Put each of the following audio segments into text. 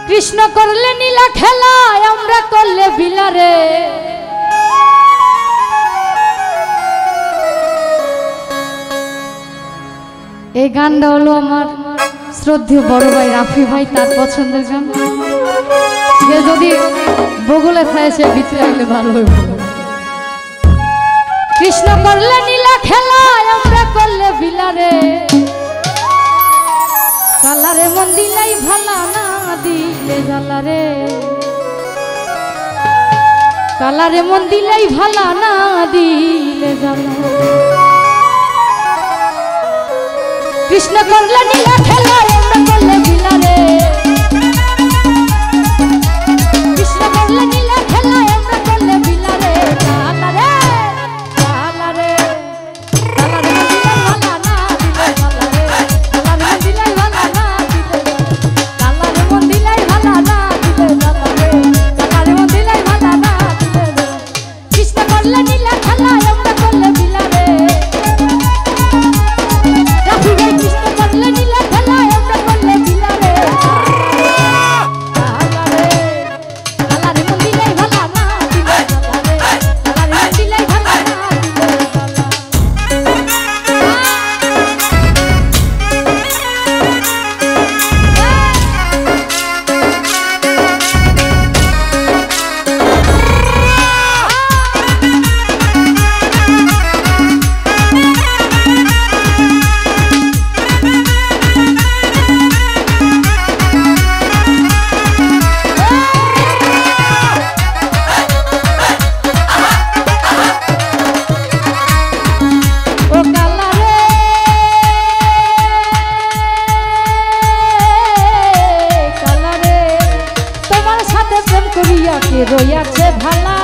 কৃষ্ণ করলে নীলা খেলা আমরা করলে বিলারে এই গানটা হলো আমার শ্রদ্ধেয় বড় ভাই রাফি ভাই তার পছন্দের গান সে যদি বগলে খায় সে ভিতরে আইলে ভালো হইব কৃষ্ণ করলে নীলা খেলা আমরা করলে বিলারে কালারে মন দিলাই ভালা না দিলে জ্বালারে কালারে মন দিলাই ভালা না দিলে জ্বালা কৃষ্ণ করলে নীলা খেলা আমরা করলে বিলারে কৃষ্ণ করলে নীলা খেলা আমরা করলে বিলারে কালারে কালারে কালারে মন দিলাই ভালা না দিলে জ্বালারে কালারে মন দিলাই ভালা না দিলে কালারে মন দিলাই ভালা না দিলে জ্বালারে কালারে মন দিলাই ভালা না দিলে কৃষ্ণ করলে নীলা খেলা আমরা করলে বিলারে কৃষ্ণ করলে নীলা খেলা আমরা করলে বিলারে রইয়াছে ভালা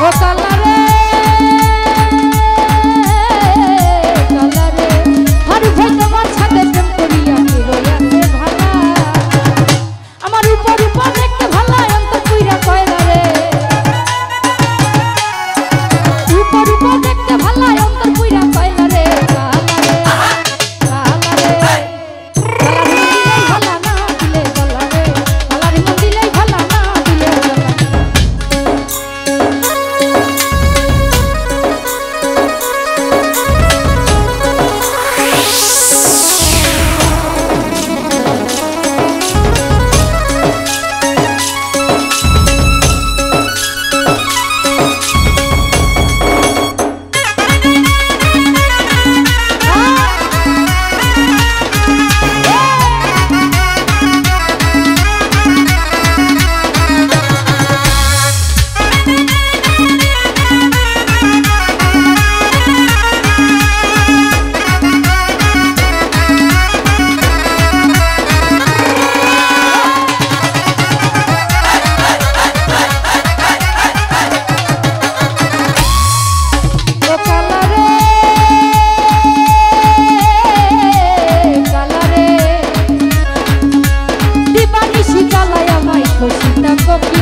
ও কালারে কালারে তোমার সাথে প্রেম করিয়া কে রইয়াছে ভালা আমার উপর উপর দেখতে ভালা অন্তর পুইরা কয়লা রে উপর উপর দেখতে ভালা অন্তর পুইরা কয়লা রে Cosita